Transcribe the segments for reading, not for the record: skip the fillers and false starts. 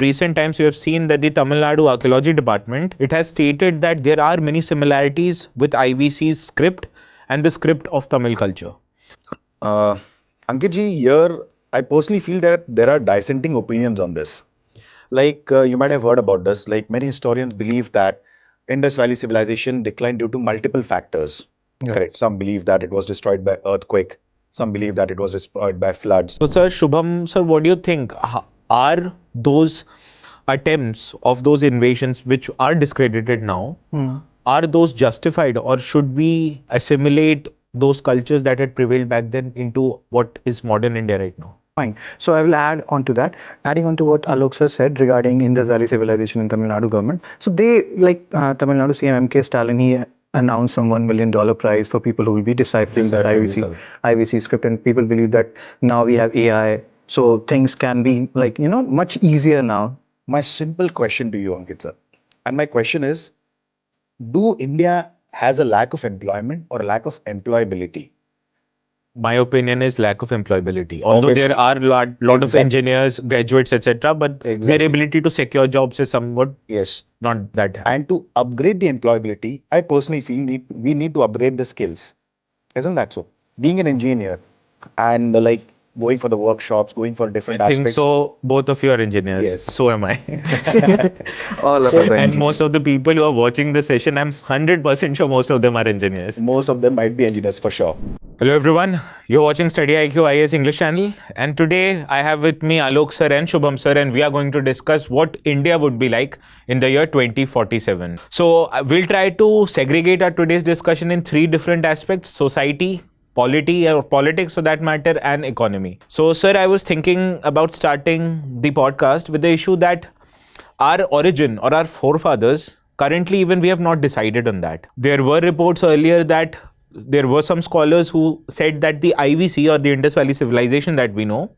recent times we have seen that the Tamil Nadu Archaeology Department, it has stated that there are many similarities with IVC's script and the script of Tamil culture. Ankit ji, here I personally feel that there are dissenting opinions on this. Like you might have heard about this, like many historians believe that Indus Valley civilization declined due to multiple factors. Yes. Correct. Some believe that it was destroyed by earthquake. Some believe that it was destroyed by floods. So sir, Shubham, sir, what do you think? Are those attempts of those invasions which are discredited now, are those justified, or should we assimilate those cultures that had prevailed back then into what is modern India right now? Fine. So I will add on to that, adding on to what Alok sir said regarding Indus Valley civilization in Tamil Nadu government. So they, like Tamil Nadu CM M.K. Stalin, he announced some $1 million prize for people who will be deciphering this IVC script, and people believe that now we have AI, so things can be like, much easier now. My simple question to you, Ankit sir, and my question is, do India has a lack of employment or a lack of employability? My opinion is lack of employability. Although there are lot of engineers, graduates, etc., but their ability to secure jobs is somewhat not that high. And to upgrade the employability, I personally feel we need to upgrade the skills. Isn't that so? Being an engineer and like going for the workshops, going for different aspects. I think so. Both of you are engineers. Yes. So am I. All of us are and most of the people who are watching the session, I'm 100% sure most of them are engineers. Most of them might be engineers for sure. Hello everyone, you're watching StudyIQ IAS English channel, and today I have with me Alok sir and Shubham sir, and we are going to discuss what India would be like in the year 2047. So we'll try to segregate our today's discussion in three different aspects: society, polity or politics for that matter, and economy. So sir, I was thinking about starting the podcast with the issue that our origin or our forefathers, currently even we have not decided on that. There were reports earlier that there were some scholars who said that the IVC or the Indus Valley civilization that we know,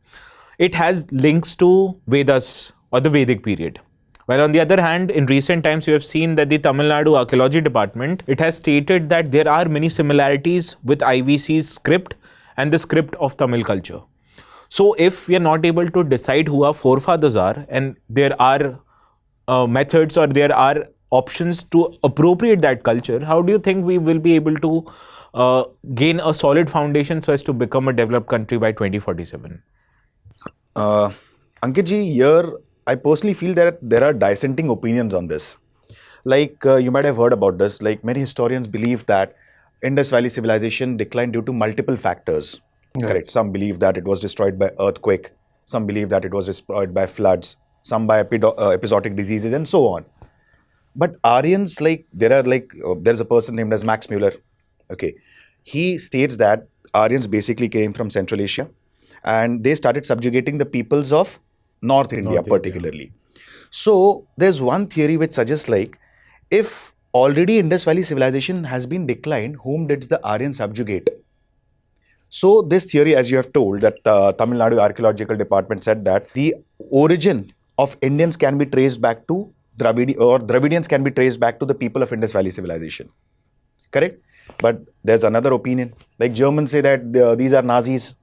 it has links to Vedas or the Vedic period. While on the other hand, in recent times, we have seen that the Tamil Nadu Archaeology Department, it has stated that there are many similarities with IVC's script and the script of Tamil culture. So if we are not able to decide who our forefathers are, and there are methods or there are options to appropriate that culture, how do you think we will be able to gain a solid foundation so as to become a developed country by 2047? Ankit ji, here I personally feel that there are dissenting opinions on this. Like you might have heard about this, like many historians believe that Indus Valley civilization declined due to multiple factors. Yes. Correct. Some believe that it was destroyed by earthquake. Some believe that it was destroyed by floods. Some by episodic diseases and so on. But Aryans, like there's a person named as Max Muller. Okay, he states that Aryans basically came from Central Asia, and they started subjugating the peoples of North India particularly. So there's one theory which suggests like, if already Indus Valley civilization has been declined, whom did the Aryans subjugate? So this theory, as you have told, that Tamil Nadu Archaeological Department said that the origin of Indians can be traced back to Dravidians can be traced back to the people of Indus Valley civilization. Correct? But there's another opinion. Like Germans say that these are Nazis.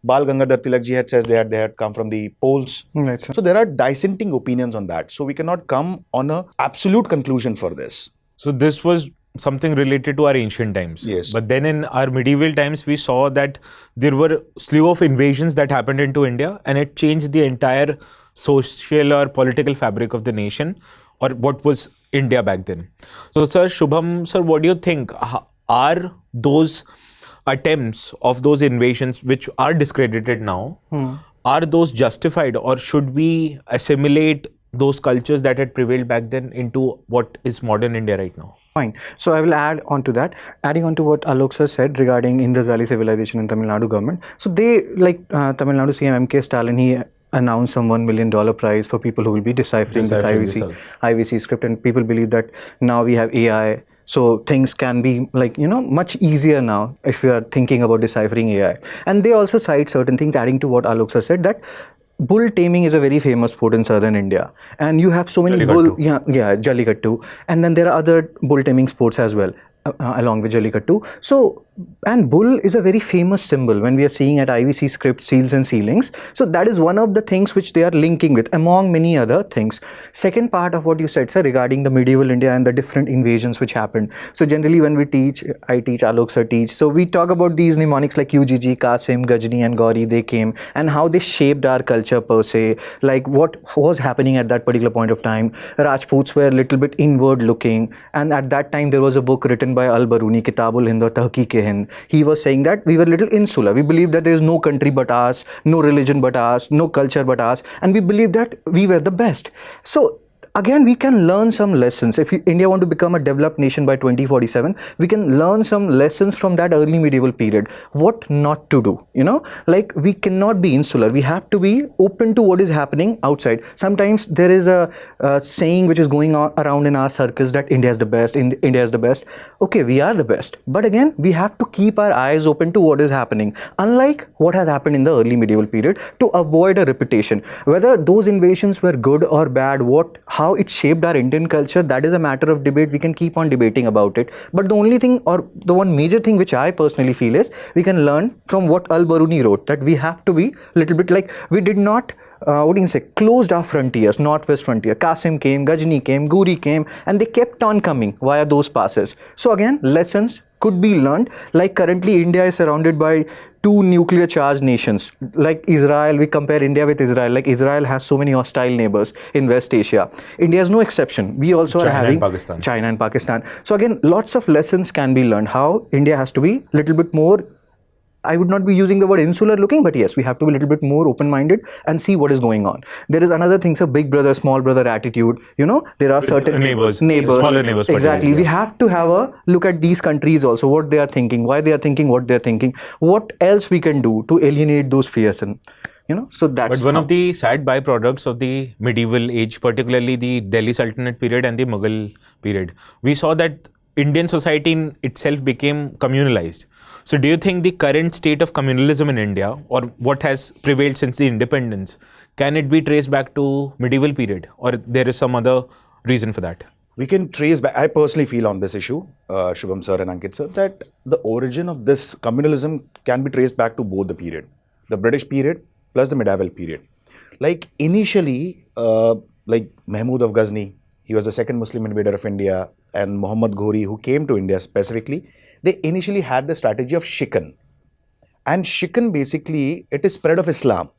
Bal Gangadhar Tilak ji says they had come from the Poles. Right. So there are dissenting opinions on that. So we cannot come on an absolute conclusion for this. So this was something related to our ancient times. Yes. But then in our medieval times, we saw that there were slew of invasions that happened into India, and it changed the entire social or political fabric of the nation, or what was India back then. So sir, Shubham sir, what do you think? Are those attempts of those invasions which are discredited now, are those justified, or should we assimilate those cultures that had prevailed back then into what is modern India right now? Fine. So I will add on to that, adding on to what Alok sir said regarding Indus Valley civilization in Tamil Nadu government. So they, like Tamil Nadu CM M.K. Stalin, he announced some $1 million prize for people who will be deciphering this IVC script, and people believe that now we have AI, so things can be like, much easier now if we are thinking about deciphering AI. And they also cite certain things, adding to what Alok sir said, that bull taming is a very famous sport in southern India, and you have so many Jallikattu, and then there are other bull taming sports as well along with Jallikattu. So And bull is a very famous symbol when we are seeing at IVC script seals and ceilings. So that is one of the things which they are linking with, among many other things. Second part of what you said, sir, regarding the medieval India and the different invasions which happened. So generally when we teach, I teach, Alok sir teach, so we talk about these mnemonics like UGG, Qasim, Gajni and Gauri, they came, and how they shaped our culture per se, like what was happening at that particular point of time. Rajputs were a little bit inward looking, and at that time there was a book written by Al-Baruni, Kitabul Hind or Tahqiq-e-Hind. He was saying that we were little insular. We believed that there is no country but ours, no religion but ours, no culture but ours, and we believed that we were the best. So again, we can learn some lessons. If India want to become a developed nation by 2047, we can learn some lessons from that early medieval period. What not to do, like we cannot be insular. We have to be open to what is happening outside. Sometimes there is a saying which is going on around in our circles that India is the best, India is the best. Okay, we are the best. But again, we have to keep our eyes open to what is happening. Unlike what has happened in the early medieval period, to avoid a repetition. Whether those invasions were good or bad, how it shaped our Indian culture, that is a matter of debate. We can keep on debating about it. But the only thing, or the one major thing which I personally feel is, we can learn from what Al-Baruni wrote, that we have to be a little bit like, we did not closed our frontiers, northwest frontier. Qasim came, Gajni came, Guri came, and they kept on coming via those passes. So again, lessons could be learned. Like currently India is surrounded by two nuclear charged nations. Like Israel, we compare India with Israel. Like Israel has so many hostile neighbors in West Asia. India is no exception. We also are having China and Pakistan. So again, lots of lessons can be learned. How India has to be a little bit more, I would not be using the word insular looking, but yes, we have to be a little bit more open-minded and see what is going on. There is another thing, so big brother, small brother attitude. There are certain neighbors, smaller neighbors. Exactly. We have to have a look at these countries also, what they are thinking, why they are thinking what they are thinking, what else we can do to alienate those fears, and so that's. But one of the sad byproducts of the medieval age, particularly the Delhi Sultanate period and the Mughal period, we saw that Indian society in itself became communalized. So do you think the current state of communalism in India, or what has prevailed since the independence, can it be traced back to medieval period, or there is some other reason for that? We can trace back. I personally feel on this issue, Shubham sir and Ankit sir, that the origin of this communalism can be traced back to both the period, the British period plus the medieval period. Like initially, like Mahmud of Ghazni, he was the second Muslim invader of India, and Muhammad Ghori, who came to India specifically, they initially had the strategy of Shikan. And Shikan basically, it is spread of Islam.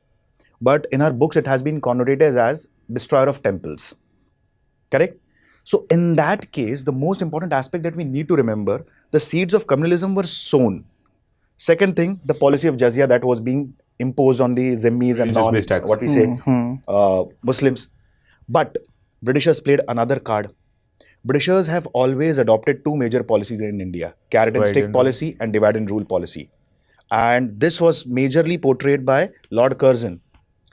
But in our books, it has been connotated as destroyer of temples. Correct? So in that case, the most important aspect that we need to remember, the seeds of communalism were sown. Second thing, the policy of jizya that was being imposed on the Zimmis and Muslims. But Britishers played another card. Britishers have always adopted two major policies in India, carrot and stick policy and divide and rule policy. And this was majorly portrayed by Lord Curzon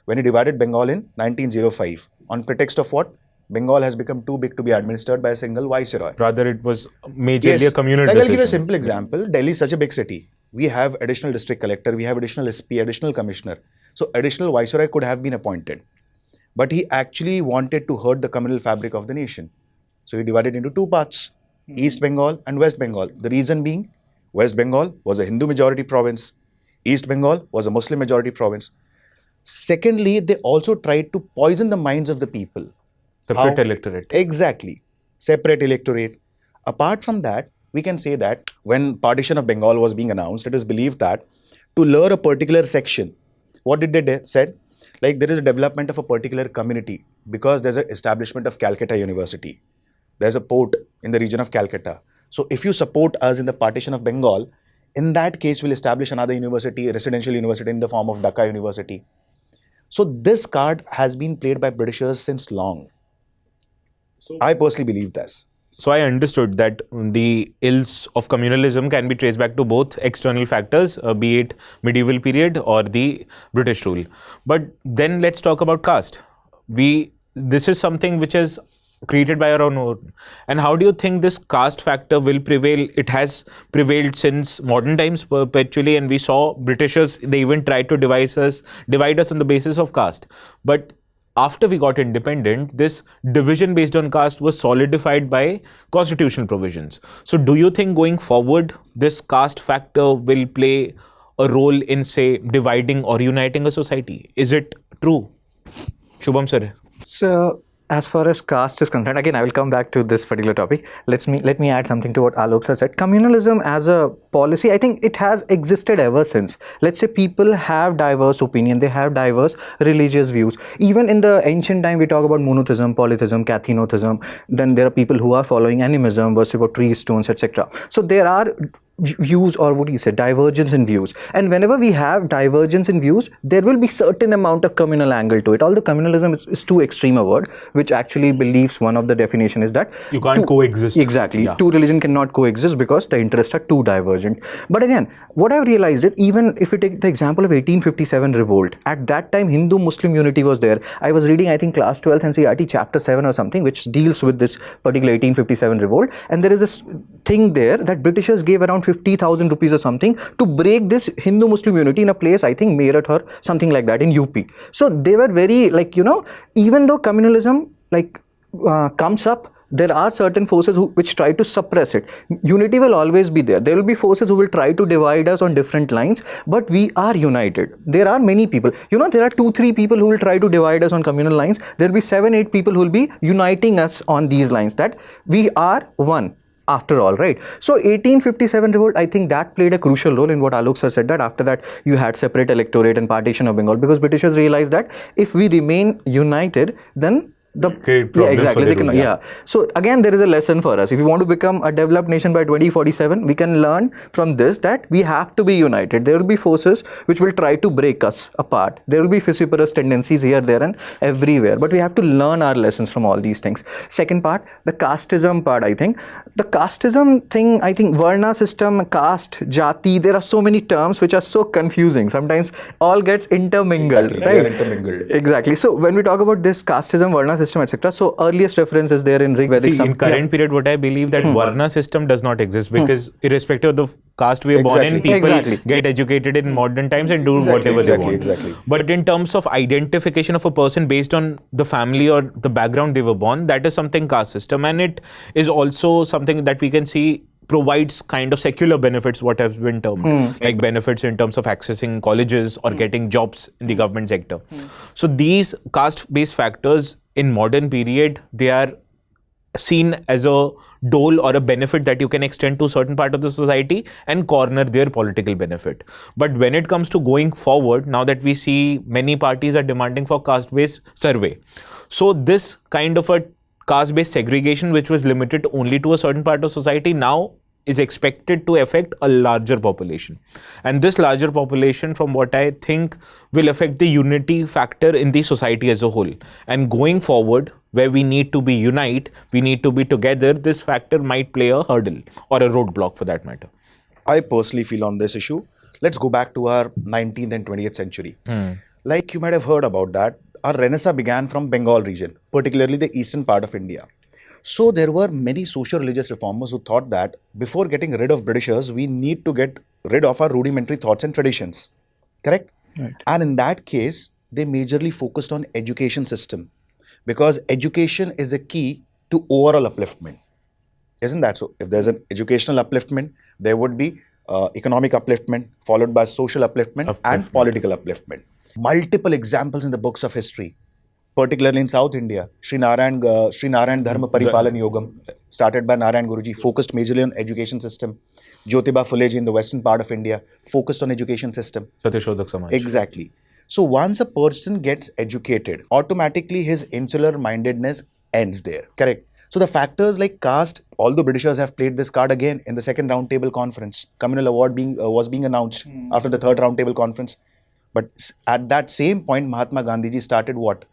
when he divided Bengal in 1905. On pretext of what? Bengal has become too big to be administered by a single viceroy. Rather, it was majorly a communal decision. I'll give you a simple example. Delhi is such a big city. We have additional district collector, we have additional SP, additional commissioner. So additional viceroy could have been appointed. But he actually wanted to hurt the communal fabric of the nation. So he divided into two parts, East Bengal and West Bengal. The reason being, West Bengal was a Hindu majority province. East Bengal was a Muslim majority province. Secondly, they also tried to poison the minds of the people. Separate electorate. Exactly. Separate electorate. Apart from that, we can say that when partition of Bengal was being announced, it is believed that to lure a particular section, what did they said? Like there is a development of a particular community because there's an establishment of Calcutta University. There's a port in the region of Calcutta. So if you support us in the partition of Bengal, in that case, we'll establish another university, a residential university in the form of Dhaka University. So this card has been played by Britishers since long. So I personally believe this. So I understood that the ills of communalism can be traced back to both external factors, be it medieval period or the British rule. But then let's talk about caste. This is something which is created by our own. And how do you think this caste factor will prevail? It has prevailed since modern times perpetually, and we saw Britishers, they even tried to divide us on the basis of caste. But after we got independent, this division based on caste was solidified by constitutional provisions. So do you think going forward, this caste factor will play a role in, say, dividing or uniting a society? Is it true? Shubham sir. So, as far as caste is concerned, again, I will come back to this particular topic. Let me add something to what Alok sir said. Communalism as a policy, I think it has existed ever since. Let's say people have diverse opinion, they have diverse religious views. Even in the ancient time, we talk about monotheism, polytheism, cathenotheism. Then there are people who are following animism, worship about trees, stones, etc. So there are views, or what do you say, divergence in views. And whenever we have divergence in views, there will be certain amount of communal angle to it. Although communalism is too extreme a word, which actually believes one of the definition is that You can't coexist. Exactly. Yeah. Two religion cannot coexist because the interests are too divergent. But again, what I've realized is, even if you take the example of 1857 revolt, at that time Hindu-Muslim unity was there. I was reading, I think, class 12th NCERT chapter 7 or something, which deals with this particular 1857 revolt. And there is this thing there that Britishers gave around 50,000 rupees or something to break this Hindu-Muslim unity in a place, I think Meerut or something like that in UP. So they were very, like, even though communalism comes up, there are certain forces which try to suppress it. Unity will always be there. There will be forces who will try to divide us on different lines, but we are united. There are many people. There are 2-3 people who will try to divide us on communal lines. There will be 7-8 people who will be uniting us on these lines, that we are one. After all, right? So 1857 revolt, I think that played a crucial role in what Alok sir said, that after that you had separate electorate and partition of Bengal, because Britishers realized that if we remain united, then So again, there is a lesson for us. If we want to become a developed nation by 2047, we can learn from this that we have to be united. There will be forces which will try to break us apart. There will be vociferous tendencies here, there and everywhere. But we have to learn our lessons from all these things. Second part, the casteism part, I think. The casteism thing, I think Varna system, caste, jati, there are so many terms which are so confusing. Sometimes all gets intermingled, Exactly. right? They are intermingled. Exactly. So when we talk about this casteism, Varna system, etc. So earliest reference is there in Rig Vedic. See, in current period, what I believe that Varna system does not exist, because irrespective of the caste we are born in, people get educated in modern times and do whatever they want. Exactly. But in terms of identification of a person based on the family or the background they were born, that is something caste system, and it is also something that we can see provides kind of secular benefits, what has been termed, like benefits in terms of accessing colleges or getting jobs in the government sector. So these caste-based factors in modern period, they are seen as a dole or a benefit that you can extend to a certain part of the society and corner their political benefit. But when it comes to going forward, now that we see many parties are demanding for caste-based survey, so this kind of a caste-based segregation, which was limited only to a certain part of society, now is expected to affect a larger population. And this larger population, from what I think, will affect the unity factor in the society as a whole. And going forward, where we need to be unite, we need to be together, this factor might play a hurdle or a roadblock for that matter. I personally feel on this issue, let's go back to our 19th and 20th century. Like you might have heard about that, our Renaissance began from Bengal region, particularly the eastern part of India. So there were many social-religious reformers who thought that before getting rid of Britishers, we need to get rid of our rudimentary thoughts and traditions. Correct? Right. And in that case, they majorly focused on education system, because education is a key to overall upliftment. Isn't that so? If there's an educational upliftment, there would be economic upliftment, followed by social upliftment and political upliftment. Multiple examples in the books of history, particularly in South India. Sri Narayan Dharma Paripalan Yogam, started by Narayan Guruji, focused majorly on education system. Jyotiba Phule ji in the western part of India, focused on education system. Satyashodhak Samaj. Exactly. So once a person gets educated, automatically his insular mindedness ends there. Correct. So the factors like caste, although Britishers have played this card again in the second roundtable conference, communal award was being announced after the third roundtable conference. But at that same point, Mahatma Gandhi ji started what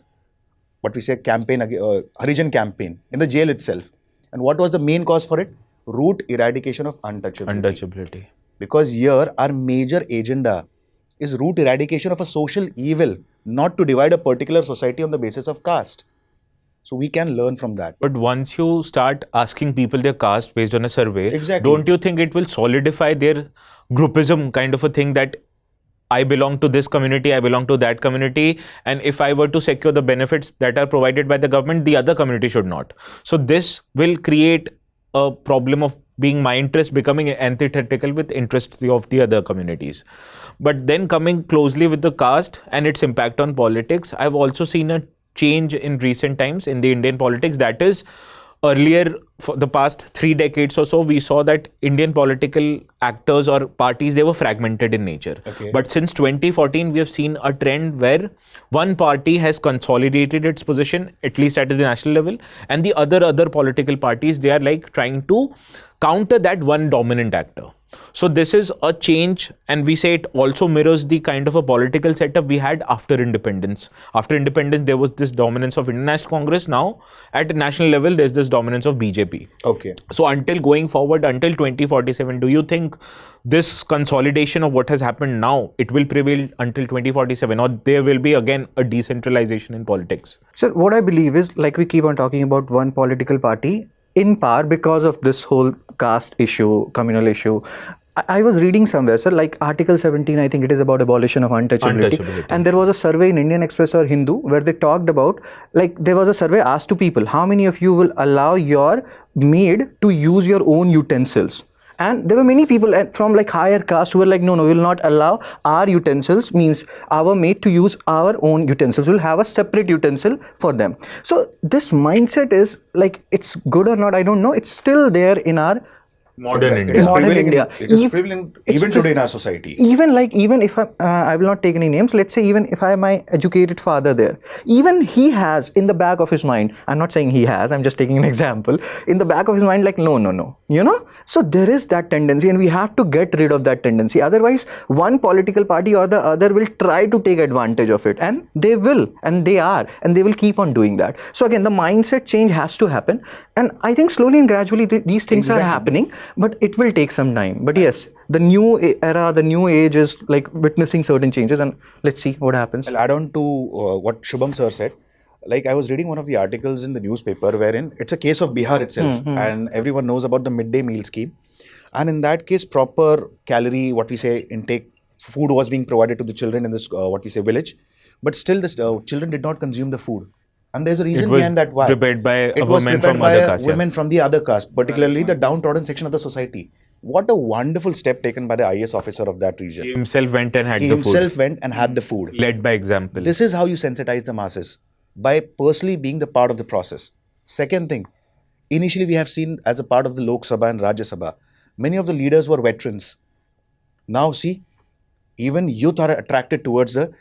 we say campaign, Harijan campaign in the jail itself. And what was the main cause for it? Root eradication of untouchability. Because here our major agenda is root eradication of a social evil, not to divide a particular society on the basis of caste. So we can learn from that. But once you start asking people their caste based on a survey, Exactly. don't you think it will solidify their groupism kind of a thing, that I belong to this community, I belong to that community, and if I were to secure the benefits that are provided by the government, the other community should not. So this will create a problem of being my interest becoming antithetical with interests of the other communities. But then coming closely with the caste and its impact on politics, I've also seen a change in recent times in the Indian politics. That is, earlier, for the past 3 decades or so, we saw that Indian political actors or parties, they were fragmented in nature. Okay. But since 2014, we have seen a trend where one party has consolidated its position, at least at the national level, and the other political parties, they are like trying to counter that one dominant actor. So this is a change, and we say it also mirrors the kind of a political setup we had after independence. After independence, there was this dominance of Indian National Congress. Now, at national level, there's this dominance of BJP. Okay. So until going forward, until 2047, do you think this consolidation of what has happened now, it will prevail until 2047, or there will be again a decentralization in politics? So what I believe is, like, we keep on talking about one political party in power because of this whole caste issue, communal issue. I was reading somewhere, sir, like Article 17, I think it is about abolition of untouchability. And there was a survey in Indian Express or Hindu where they talked about, like, there was a survey asked to people, how many of you will allow your maid to use your own utensils? And there were many people from like higher caste who were like, no, we will not allow our utensils, means our maid, to use our own utensils. We'll have a separate utensil for them. So this mindset is like, it's good or not, I don't know. It's still there in our Modern It India. is Modern prevalent. India. It is Ev- prevalent it's even pre- today in our society. Even if I will not take any names, let's say even if I have my educated father there, even he has in the back of his mind, I'm not saying he has, I'm just taking an example, in the back of his mind, like, no, you know. So there is that tendency, and we have to get rid of that tendency. Otherwise, one political party or the other will try to take advantage of it, and they will, and they are, and they will keep on doing that. So again, the mindset change has to happen, and I think slowly and gradually these things are happening, but it will take some time. But yes, the new era, the new age is like witnessing certain changes, and let's see what happens. I'll add on to what Shubham sir said. Like, I was reading one of the articles in the newspaper wherein it's a case of Bihar itself, and everyone knows about the midday meal scheme. And in that case, proper calorie, what we say, intake food was being provided to the children in this, what we say, village. But still, this children did not consume the food. And there's a reason was behind that why. prepared by a It was woman prepared from by other caste, yeah. women from the other caste, particularly the downtrodden section of the society. What a wonderful step taken by the IAS officer of that region. He himself went and had He the himself food. went and had the food. Led by example. This is how you sensitize the masses, by personally being the part of the process. Second thing, initially we have seen as a part of the Lok Sabha and Rajya Sabha, many of the leaders were veterans. Now see, even youth are attracted towards the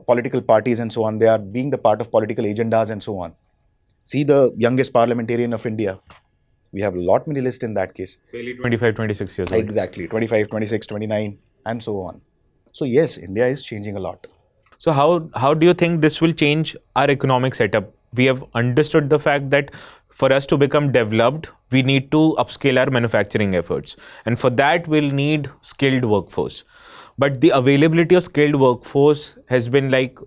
political parties and so on. They are being the part of political agendas and so on. See the youngest parliamentarian of India. We have a lot many lists in that case. Barely 25, 26 years old. Exactly, 25, 26, 29 and so on. So yes, India is changing a lot. So how do you think this will change our economic setup? We have understood the fact that for us to become developed, we need to upscale our manufacturing efforts. And for that, we'll need skilled workforce. But the availability of skilled workforce has been like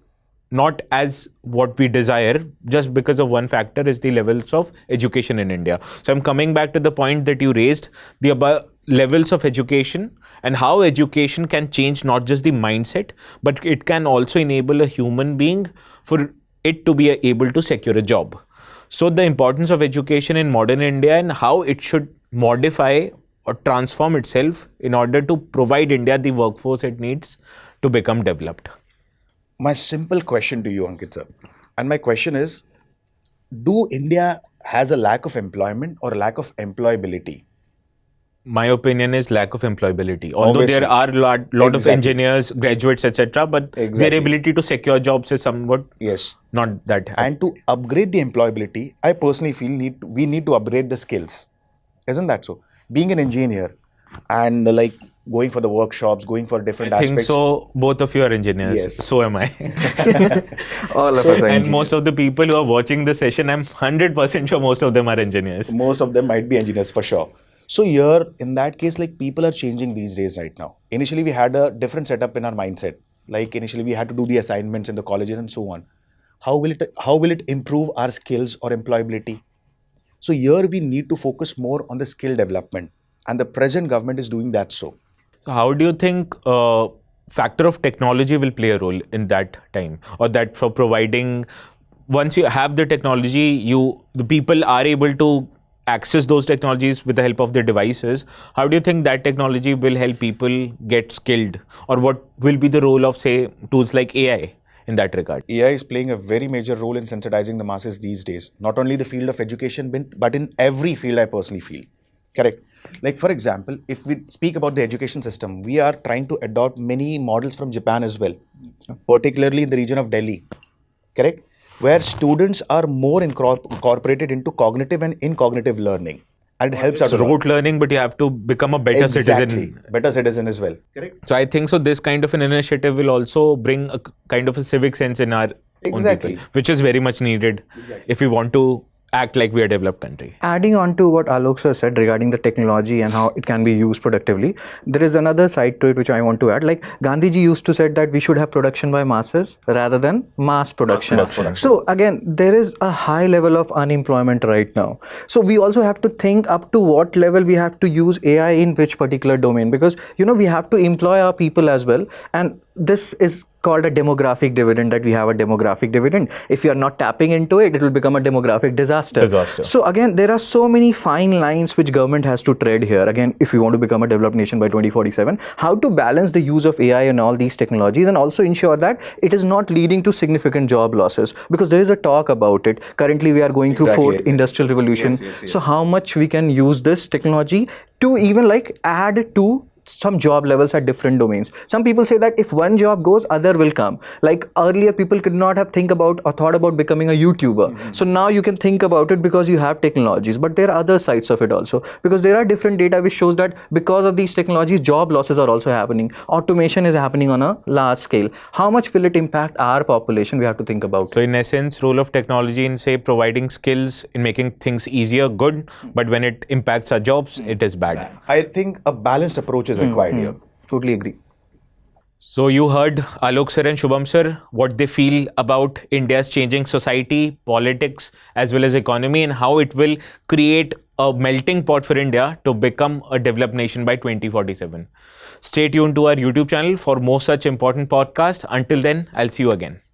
not as what we desire, just because of one factor is the levels of education in India. So I'm coming back to the point that you raised, the above levels of education, and how education can change not just the mindset, but it can also enable a human being for it to be able to secure a job. So the importance of education in modern India and how it should modify or transform itself in order to provide India the workforce it needs to become developed. My simple question to you, Ankit sir, and my question is, do India has a lack of employment or lack of employability? My opinion is lack of employability. Although Obviously. there are lot of Exactly. engineers, graduates, etc., but Exactly. their ability to secure jobs is somewhat Yes. not that high. And to upgrade the employability, I personally feel we need to upgrade the skills. Isn't that so? Being an engineer and like going for the workshops, going for different I think aspects. so. Both of you are engineers. Yes. So am I. All of us are And engineers. most of the people who are watching this session, I'm 100% sure most of them are engineers. Most of them might be engineers for sure. So here, in that case, like people are changing these days right now. Initially, we had a different setup in our mindset. Like initially, we had to do the assignments in the colleges and so on. How will it improve our skills or employability? So here we need to focus more on the skill development, and the present government is doing that so. So how do you think factor of technology will play a role in that time, or that for providing, once you have the technology, the people are able to access those technologies with the help of their devices. How do you think that technology will help people get skilled, or what will be the role of, say, tools like AI in that regard? AI is playing a very major role in sensitizing the masses these days. Not only the field of education, but in every field, I personally feel. Correct. Like, for example, if we speak about the education system, we are trying to adopt many models from Japan as well, particularly in the region of Delhi. Correct. Where students are more incorporated into cognitive and incognitive learning. And it helps out It's a lot. rote learning, but you have to become a better citizen. Better citizen as well. So I think so this kind of an initiative will also bring a kind of a civic sense in our own people, which is very much needed if we want to act like we are a developed country. Adding on to what Alok sir said regarding the technology and how it can be used productively, there is another side to it which I want to add. Like Gandhiji used to say that we should have production by masses rather than mass production. So again, there is a high level of unemployment right now. So we also have to think up to what level we have to use AI in which particular domain, because we have to employ our people as well, and this is called a demographic dividend, that we have a demographic dividend. If you are not tapping into it, it will become a demographic disaster. So again, there are so many fine lines which government has to tread here. Again, if we want to become a developed nation by 2047, how to balance the use of AI and all these technologies, and also ensure that it is not leading to significant job losses, because there is a talk about it. Currently, we are going through fourth industrial revolution. So how much we can use this technology to even like add to some job levels at different domains. Some people say that if one job goes, other will come. Like earlier, people could not have think about or thought about becoming a YouTuber. So now you can think about it because you have technologies. But there are other sides of it also, because there are different data which shows that because of these technologies, job losses are also happening. Automation is happening on a large scale. How much will it impact our population? We have to think about. So in essence, role of technology in, say, providing skills in making things easier, good, but when it impacts our jobs, it is bad. I think a balanced approach is required here. Totally agree. So you heard Alok sir and Shubham sir, what they feel about India's changing society, politics, as well as economy, and how it will create a melting pot for India to become a developed nation by 2047. Stay tuned to our YouTube channel for more such important podcasts. Until then, I'll see you again.